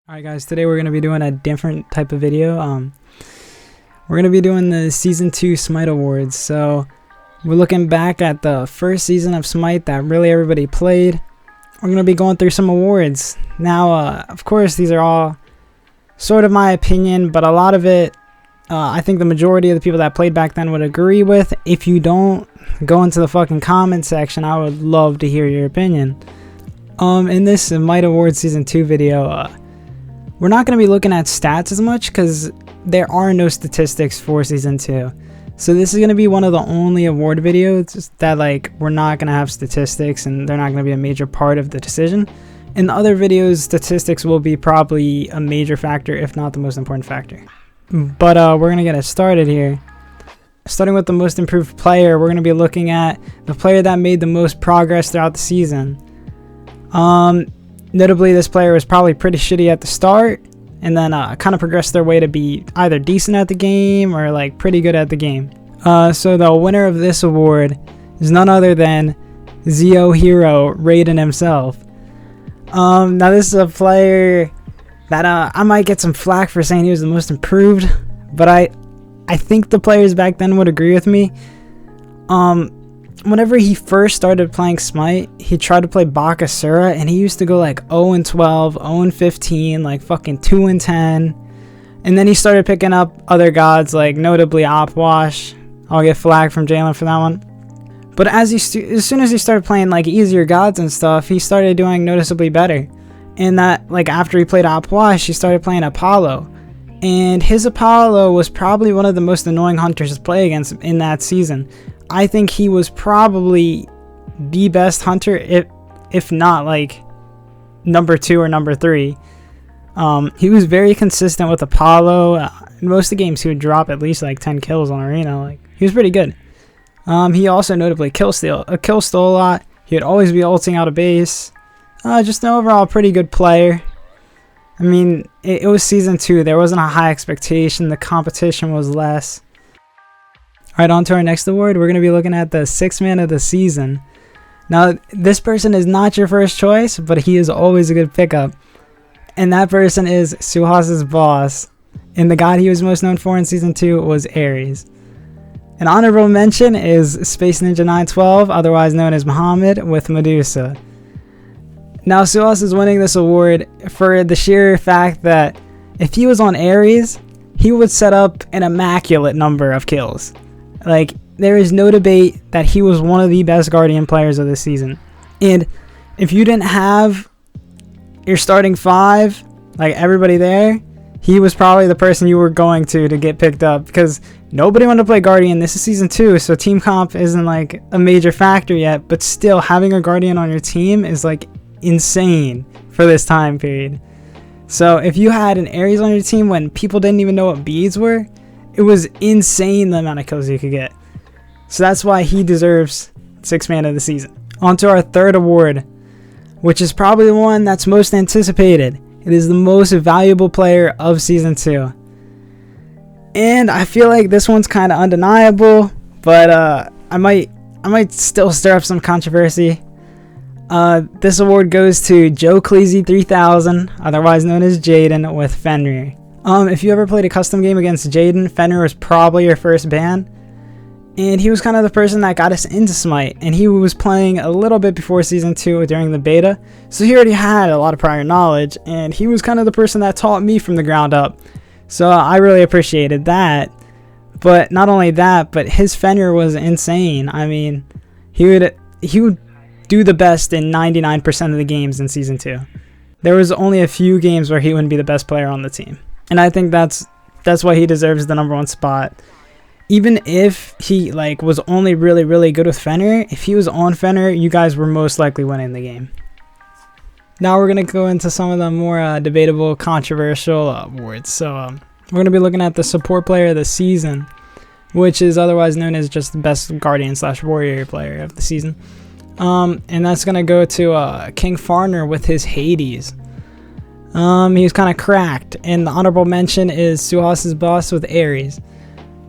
Alright guys, today we're going to be doing a different type of video. We're going to be doing the Season 2 Smite Awards. So, we're looking back at the first season of Smite that really everybody played. We're going to be going through some awards. Now, of course, these are all sort of my opinion, but a lot of it, I think the majority of the people that played back then would agree with. If you don't, go into the fucking comment section. I would love to hear your opinion. In this Smite Awards Season 2 video, we're not going to be looking at stats as much because there are no statistics for Season 2. So this is going to be one of the only award videos that we're not going to have statistics and they're not going to be a major part of the decision. In the other videos, statistics will be probably a major factor, if not the most important factor. But we're going to get it started here. Starting with the most improved player, we're going to be looking at the player that made the most progress throughout the season. Notably, this player was probably pretty shitty at the start, and then kind of progressed their way to be either decent at the game or pretty good at the game. So the winner of this award is none other than Zeo Hero Ryzen himself. Now this is a player that I might get some flack for saying he was the most improved, but I think the players back then would agree with me. Whenever he first started playing Smite, he tried to play Bakasura, and he used to go 0-12, 0-15, fucking 2-10. And then he started picking up other gods, notably Opwash. I'll get flagged from Jalen for that one. But as soon as he started playing easier gods and stuff, he started doing noticeably better. And that after he played Opwash, he started playing Apollo. And his Apollo was probably one of the most annoying hunters to play against in that season. I think he was probably the best hunter, if not number 2 or number 3. He was very consistent with Apollo. In most of the games, he would drop at least 10 kills on arena. He was pretty good. He also notably kill stole a lot. He would always be ulting out of base. Just an overall pretty good player. I mean, it was Season 2. There wasn't a high expectation. The competition was less. Alright, on to our next award. We're going to be looking at the 6th man of the season. Now, this person is not your first choice, but he is always a good pickup. And that person is Suhas's boss. And the god he was most known for in Season 2 was Ares. An honorable mention is Space Ninja 912, otherwise known as Muhammad, with Medusa. Now, Suhas is winning this award for the sheer fact that if he was on Ares, he would set up an immaculate number of kills. There is no debate that he was one of the best Guardian players of this season. And if you didn't have your starting 5, everybody there, he was probably the person you were going to get picked up, because nobody wanted to play Guardian. This is Season 2, so team comp isn't a major factor yet, but still having a Guardian on your team is insane for this time period. So if you had an Ares on your team when people didn't even know what beads were, it was insane the amount of kills you could get. So that's why he deserves 6th man of the season. On to our third award, which is probably the one that's most anticipated. It is the most valuable player of Season 2. And I feel like this one's kind of undeniable, but I might still stir up some controversy. This award goes to Joe Cleasy 3000, otherwise known as Jaden, with Fenrir. If you ever played a custom game against Jaden, Fenrir was probably your first ban. And he was kind of the person that got us into Smite. And he was playing a little bit before Season 2 during the beta. So he already had a lot of prior knowledge. And he was kind of the person that taught me from the ground up. So I really appreciated that. But not only that, but his Fenrir was insane. I mean, he would do the best in 99% of the games in Season 2. There was only a few games where he wouldn't be the best player on the team. And I think that's why he deserves the number 1 spot. Even if he was only really good with Fenrir, if he was on Fenrir, you guys were most likely winning the game. Now we're going to go into some of the more debatable, controversial awards. So we're going to be looking at the support player of the season, which is otherwise known as just the best Guardian/Warrior player of the season. And that's going to go to King Farner with his Hades. He was kind of cracked. And the honorable mention is Suhas's boss with Ares.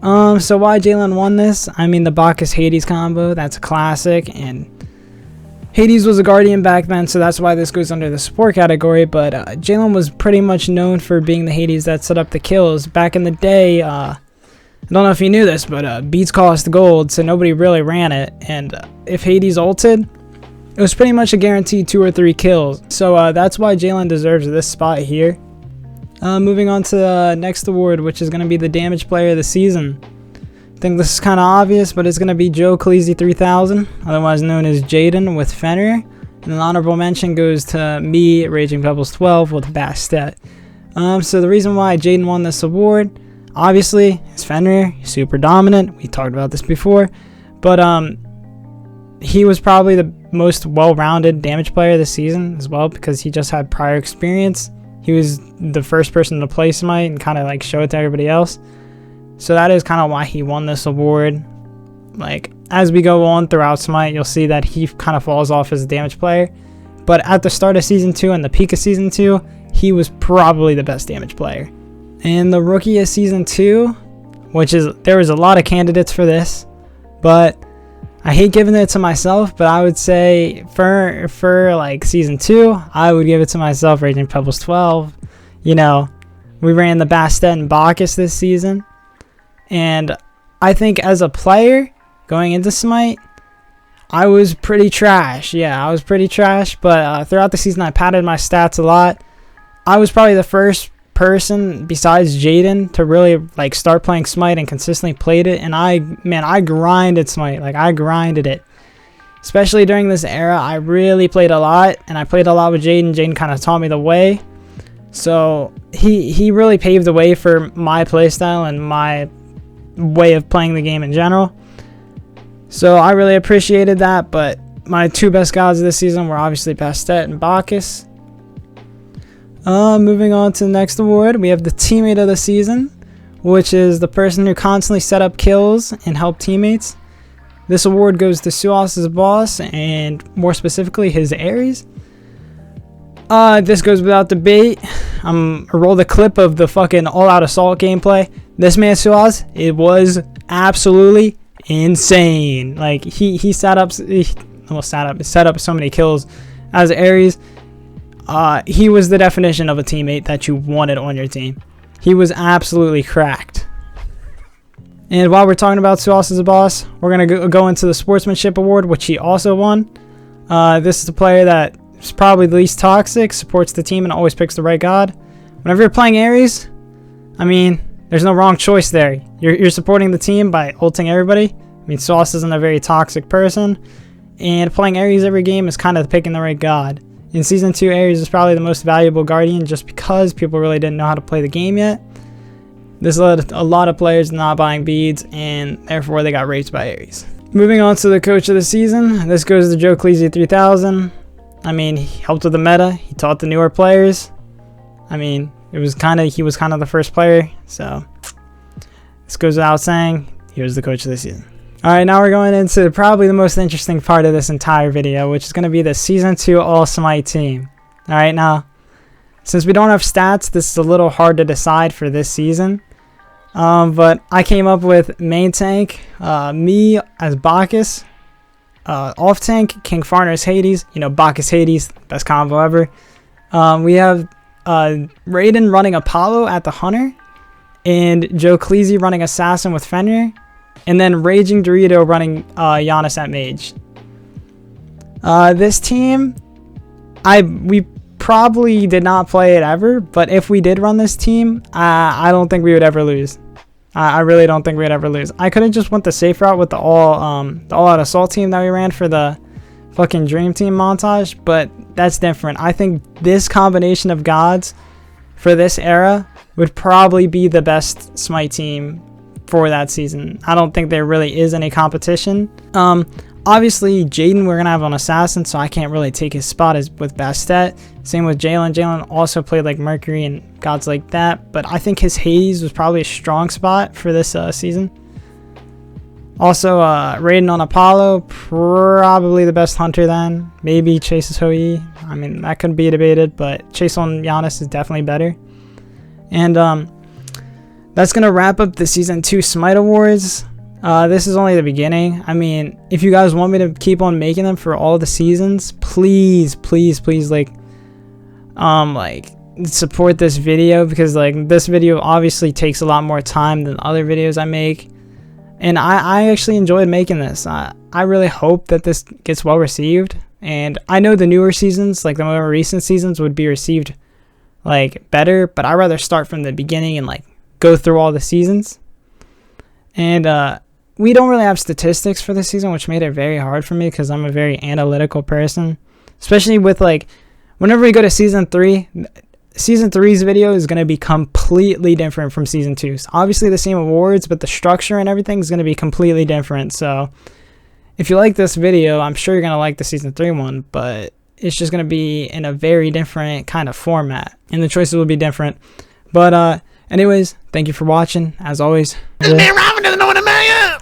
So why Jalen won this? I mean, the Bacchus Hades combo, that's a classic. And Hades was a Guardian back then, so that's why this goes under the support category, but Jalen was pretty much known for being the Hades that set up the kills. Back in the day, I don't know if you knew this, but beats cost gold, so nobody really ran it, and if Hades ulted, it was pretty much a guaranteed 2 or 3 kills. So that's why Jalen deserves this spot here. Moving on to the next award, which is going to be the Damage Player of the Season. I think this is kind of obvious, but it's going to be Joe Khaleesi 3000, otherwise known as Jaden with Fenrir. And an honorable mention goes to me, Raging Pebbles 12 with Bastet. So the reason why Jaden won this award, obviously, is Fenrir. He's super dominant. We talked about this before. But he was probably the most well-rounded damage player this season as well, because he just had prior experience. He was the first person to play Smite and kind of like show it to everybody else. So that is kind of why he won this award. Like, as we go on throughout Smite, you'll see that he kind of falls off as a damage player. But at the start of Season 2 and the peak of Season 2, he was probably the best damage player. And the Rookie of Season 2, which is, there was a lot of candidates for this, but I hate giving it to myself, but I would say for like Season 2, I would give it to myself, Raging Pebbles 12. You know, we ran the Bastet and Bacchus this season. And I think as a player going into Smite, I was pretty trash. Yeah, I was pretty trash. But throughout the season, I padded my stats a lot. I was probably the first person besides Jaden to really like start playing Smite and consistently played it. And I grinded Smite. Like, I grinded it. Especially during this era, I really played a lot. And I played a lot with Jaden. Jaden kind of taught me the way. So he really paved the way for my playstyle and my way of playing the game in general. So I really appreciated that, but my 2 best gods this season were obviously Bastet and Bacchus. Moving on to the next award, we have the Teammate of the Season, which is the person who constantly set up kills and helped teammates. This award goes to Suos's boss, and more specifically his Ares. This goes without debate. I rolled a clip of the fucking all-out assault gameplay. This man Suos, it was absolutely insane. Like, he set up so many kills as Ares. He was the definition of a teammate that you wanted on your team. He was absolutely cracked. And while we're talking about Suos as a boss, we're gonna go into the Sportsmanship Award, which he also won. This is the player that is probably the least toxic, supports the team, and always picks the right god. Whenever you're playing Ares, I mean, there's no wrong choice there. You're supporting the team by ulting everybody. I mean, Suos isn't a very toxic person, and playing Ares every game is kind of picking the right god. In Season 2, Ares is probably the most valuable Guardian just because people really didn't know how to play the game yet. This led a lot of players not buying beads, and therefore they got raped by Ares. Moving on to the Coach of the Season, this goes to Joe Khaleesi 3000. I mean, he helped with the meta. He taught the newer players. I mean, he was kind of the first player, so this goes without saying. He was the Coach of the Season. Alright, now we're going into probably the most interesting part of this entire video, which is going to be the Season 2 All Smite team. Alright, now, since we don't have stats, this is a little hard to decide for this season. But I came up with main tank, me as Bacchus, off tank, King Farner as Hades, you know, Bacchus Hades, best combo ever. We have Raiden running Apollo at the Hunter, and Joe Khaleesi running Assassin with Fenrir, and then Raging Dorito running Giannis at Mage. This team, we probably did not play it ever, but if we did run this team, I don't think we would ever lose. I really don't think we'd ever lose. I could have just went the safe route with the all-out assault team that we ran for the fucking Dream Team montage, but that's different. I think this combination of gods for this era would probably be the best Smite team for that season. I don't think there really is any competition. Obviously, Jaden we're going to have on Assassin, so I can't really take his spot as with Bastet. Same with Jalen. Jalen also played like Mercury and gods like that, but I think his Hades was probably a strong spot for this season. Also, Raiden on Apollo, probably the best hunter then. Maybe Chase's Hoi. I mean, that could be debated, but Chase on Giannis is definitely better. And that's going to wrap up the Season 2 Smite Awards. This is only the beginning. I mean, if you guys want me to keep on making them for all the seasons, please, please, please, like support this video, because like this video obviously takes a lot more time than other videos I make, and I actually enjoyed making this. I really hope that this gets well received, and I know the newer seasons, like the more recent seasons, would be received like better, but I'd rather start from the beginning and like go through all the seasons. And we don't really have statistics for this season, which made it very hard for me because I'm a very analytical person, especially with like whenever we go to season 3. Season 3's video is going to be completely different from season 2's. Obviously the same awards, but the structure and everything is going to be completely different. So if you like this video, I'm sure you're going to like the season 3 one, but it's just going to be in a very different kind of format, and the choices will be different. But anyways, thank you for watching. As always, this man Robin doesn't know what a man is.